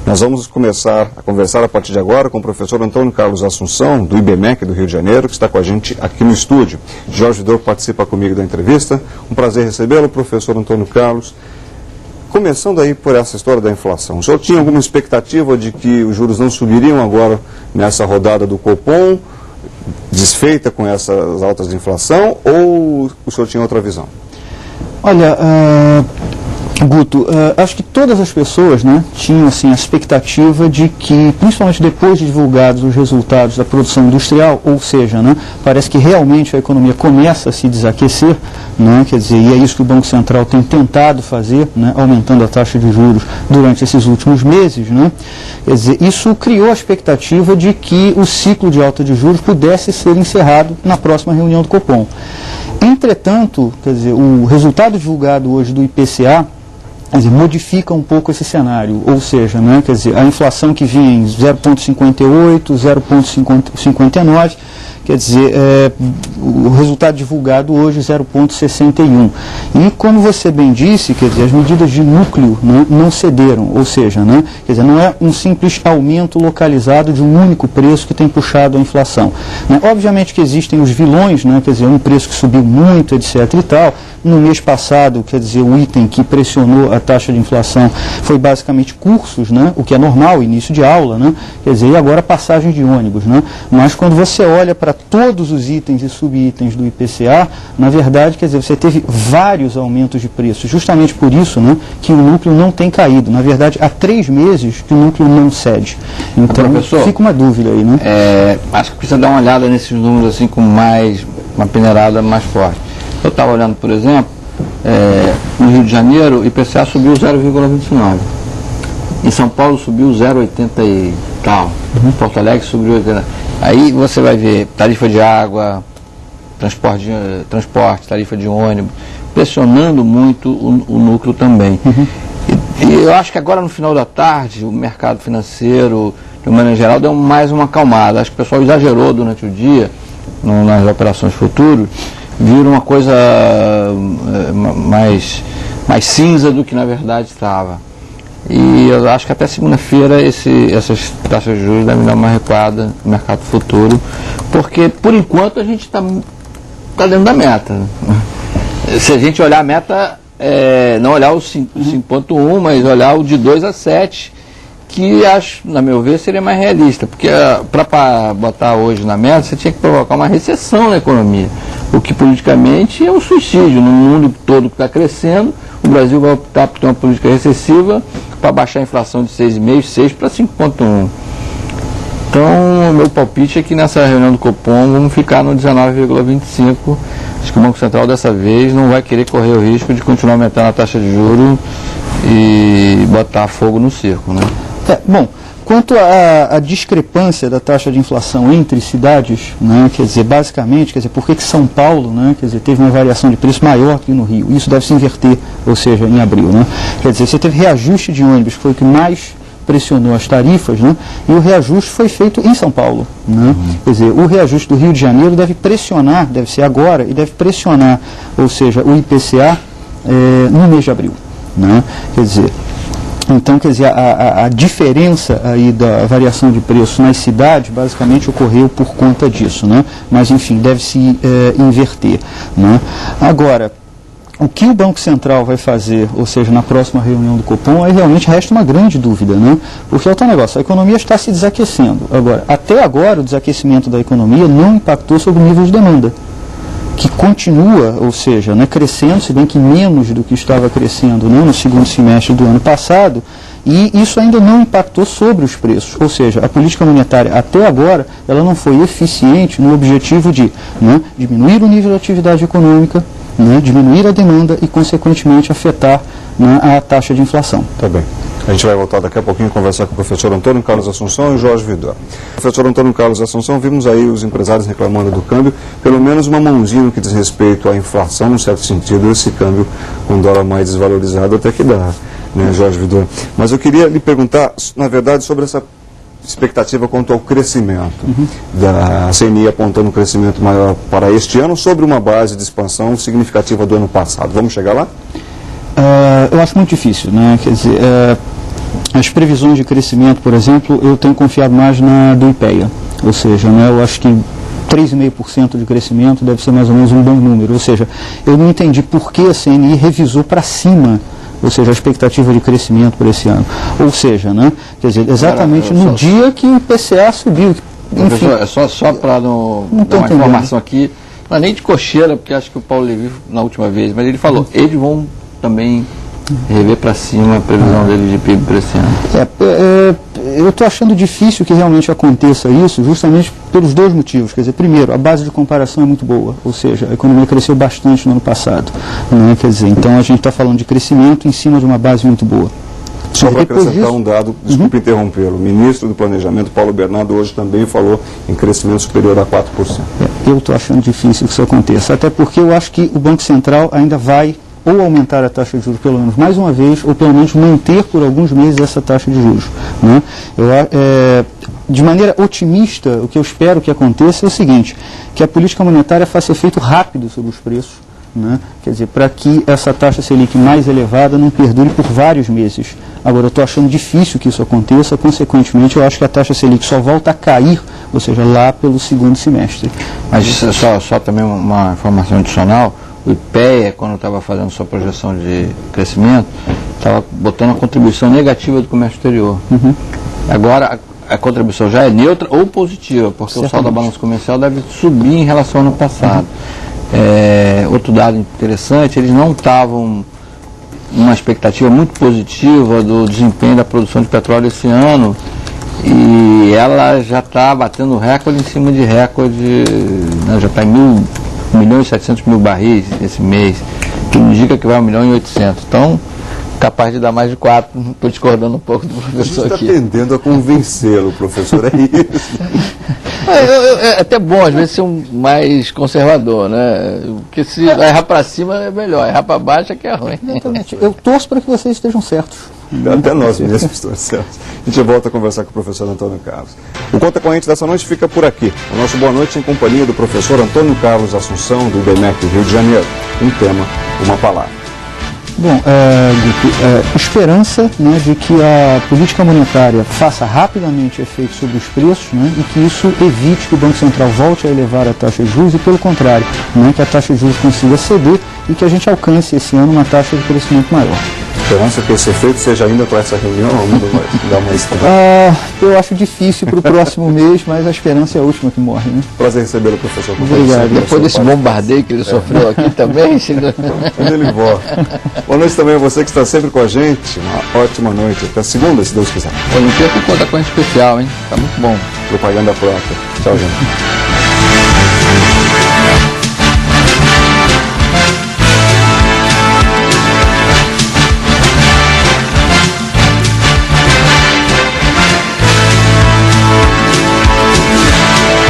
Nós vamos começar a conversar a partir de agora com o professor Antônio Carlos Assunção, do IBMEC do Rio de Janeiro, que está com a gente aqui no estúdio. Jorge Vidor participa comigo da entrevista. Um prazer recebê-lo, professor Antônio Carlos. Começando aí por essa história da inflação, o senhor tinha alguma expectativa de que os juros não subiriam agora nessa rodada do Copom, desfeita com essas altas de inflação, ou o senhor tinha outra visão? Olha, Guto, acho que todas as pessoas, né, tinham assim, a expectativa de que, principalmente depois de divulgados os resultados da produção industrial, ou seja, né, parece que realmente a economia começa a se desaquecer, né, quer dizer, e é isso que o Banco Central tem tentado fazer, né, aumentando a taxa de juros durante esses últimos meses, né, quer dizer, isso criou a expectativa de que o ciclo de alta de juros pudesse ser encerrado na próxima reunião do Copom. Entretanto, quer dizer, o resultado divulgado hoje do IPCA, quer dizer, modifica um pouco esse cenário, ou seja, né, quer dizer, a inflação que vinha em 0,58, 0,59, quer dizer, o resultado divulgado hoje 0,61. E como você bem disse, quer dizer, as medidas de núcleo, né, não cederam, ou seja, né, quer dizer, não é um simples aumento localizado de um único preço que tem puxado a inflação. Né. Obviamente que existem os vilões, né, quer dizer, um preço que subiu muito, etc. e tal. No mês passado, quer dizer, o item que pressionou a taxa de inflação foi basicamente cursos, né, o que é normal, início de aula, né, quer dizer, e agora passagem de ônibus, né. Mas quando você olha para todos os itens e subitens do IPCA, na verdade, quer dizer, você teve vários aumentos de preço, justamente por isso, né, que o núcleo não tem caído. Na verdade, há 3 meses que o núcleo não cede. Então, professor, fica uma dúvida aí, né? Acho que precisa dar uma olhada nesses números assim com uma peneirada mais forte. Eu estava olhando, por exemplo, no Rio de Janeiro, o IPCA subiu 0,29. Em São Paulo subiu 0,80 e tal. Em Porto Alegre subiu 80. Aí você vai ver tarifa de água, transporte, tarifa de ônibus, pressionando muito o núcleo também. E eu acho que agora no final da tarde, o mercado financeiro, de uma maneira geral, deu mais uma acalmada. Acho que o pessoal exagerou durante o dia nas operações futuras, viram uma coisa mais cinza do que na verdade estava. E eu acho que até segunda-feira essas taxas de juros devem dar uma recuada no mercado futuro, porque por enquanto a gente está dentro da meta. Se a gente olhar a meta, não olhar o 5,1, mas olhar o de 2 a 7, que acho, na meu ver, seria mais realista, porque para botar hoje na meta, você tinha que provocar uma recessão na economia, o que politicamente é um suicídio. No mundo todo que está crescendo, o Brasil vai optar por ter uma política recessiva para baixar a inflação de 6,5, 6 para 5,1. Então, o meu palpite é que nessa reunião do Copom vamos ficar no 19,25. Acho que o Banco Central dessa vez não vai querer correr o risco de continuar aumentando a taxa de juros e botar fogo no circo, né? Bom, quanto à discrepância da taxa de inflação entre cidades, né, quer dizer, basicamente, quer dizer, por que São Paulo, né, quer dizer, teve uma variação de preço maior que no Rio? Isso deve se inverter, ou seja, em abril, né? Quer dizer, você teve reajuste de ônibus, que foi o que mais pressionou as tarifas, né, e o reajuste foi feito em São Paulo, né? Quer dizer, o reajuste do Rio de Janeiro deve pressionar, deve ser agora, e deve pressionar, ou seja, o IPCA no mês de abril, né? Quer dizer, então, quer dizer, a diferença aí da variação de preço nas cidades basicamente ocorreu por conta disso, né? Mas, enfim, deve se inverter, né? Agora, o que o Banco Central vai fazer, ou seja, na próxima reunião do Copom, aí realmente resta uma grande dúvida, né? Porque é o tal negócio, a economia está se desaquecendo. Agora, até agora, o desaquecimento da economia não impactou sobre o nível de demanda, que continua, ou seja, né, crescendo, se bem que menos do que estava crescendo, né, no segundo semestre do ano passado, e isso ainda não impactou sobre os preços, ou seja, a política monetária até agora, ela não foi eficiente no objetivo de, né, diminuir o nível de atividade econômica, né, diminuir a demanda e, consequentemente, afetar, né, a taxa de inflação. Tá bem. A gente vai voltar daqui a pouquinho a conversar com o professor Antônio Carlos Assunção e Jorge Vidor. Professor Antônio Carlos Assunção, vimos aí os empresários reclamando do câmbio, pelo menos uma mãozinha no que diz respeito à inflação, num certo sentido, esse câmbio com dólar mais desvalorizado até que dá, né, Jorge Vidor? Mas eu queria lhe perguntar, na verdade, sobre essa expectativa quanto ao crescimento, da CNI apontando um crescimento maior para este ano, sobre uma base de expansão significativa do ano passado. Vamos chegar lá? Eu acho muito difícil, né? Quer dizer, as previsões de crescimento, por exemplo, eu tenho confiado mais na do IPEA, ou seja, né, eu acho que 3,5% de crescimento deve ser mais ou menos um bom número, ou seja, eu não entendi por que a CNI revisou para cima, ou seja, a expectativa de crescimento para esse ano. Ou seja, né, quer dizer, exatamente no dia que o IPCA subiu. Enfim, professor, é só para dar uma entendendo. informação aqui, não é nem de cocheira, porque acho que o Paulo Levi na última vez, mas ele falou, eles vão também rever para cima a previsão dele de PIB para esse ano. Eu estou achando difícil que realmente aconteça isso, justamente pelos dois motivos. Quer dizer, primeiro, a base de comparação é muito boa, ou seja, a economia cresceu bastante no ano passado. Né? Quer dizer, então a gente está falando de crescimento em cima de uma base muito boa. Só para acrescentar um dado, desculpe interrompê-lo, o ministro do Planejamento, Paulo Bernardo, hoje também falou em crescimento superior a 4%. Eu estou achando difícil que isso aconteça, até porque eu acho que o Banco Central ainda vai ou aumentar a taxa de juros pelo menos mais uma vez, ou pelo menos manter por alguns meses essa taxa de juros. Né? De maneira otimista, o que eu espero que aconteça é o seguinte, que a política monetária faça efeito rápido sobre os preços, né? Quer dizer, para que essa taxa Selic mais elevada não perdure por vários meses. Agora, eu estou achando difícil que isso aconteça, consequentemente, eu acho que a taxa Selic só volta a cair, ou seja, lá pelo segundo semestre. Mas só também uma informação adicional, o IPEA, quando estava fazendo sua projeção de crescimento, estava botando uma contribuição negativa do comércio exterior. Agora, a contribuição já é neutra ou positiva, porque o saldo da balança comercial deve subir em relação ao ano passado. Outro dado interessante, eles não estavam uma expectativa muito positiva do desempenho da produção de petróleo esse ano, e ela já está batendo recorde em cima de recorde, né, já está em 1.700.000 barris esse mês, que indica que vai 1.800.000. Então, capaz de dar mais de 4, estou discordando um pouco do professor aqui. Está tendendo a convencê-lo, professor, é isso. É até bom, às vezes, ser mais conservador, né? Porque se errar para cima é melhor, errar para baixo é que é ruim. Exatamente. Eu torço para que vocês estejam certos. Até nós mesmos estamos certos. A gente volta a conversar com o professor Antônio Carlos. O Conta Corrente dessa noite fica por aqui. O nosso Boa Noite em companhia do professor Antônio Carlos Assunção, do IBMEC Rio de Janeiro. Um tema, uma palavra. Bom, Guto, esperança, né, de que a política monetária faça rapidamente efeito sobre os preços, né, e que isso evite que o Banco Central volte a elevar a taxa de juros e, pelo contrário, né, que a taxa de juros consiga ceder e que a gente alcance esse ano uma taxa de crescimento maior. Esperança que esse efeito seja ainda com essa reunião ou ainda vai dar uma estudada? Eu acho difícil para o próximo mês, mas a esperança é a última que morre, né? Prazer recebê-lo, professor. Obrigado. Depois desse bombardeio que ele sofreu aqui também. Quando ele volta. Boa noite também a você que está sempre com a gente. Uma ótima noite. Até segunda, se Deus quiser. Não perca o Conta Corrente especial, hein? Tá muito bom. Propaganda pronta. Tchau, gente.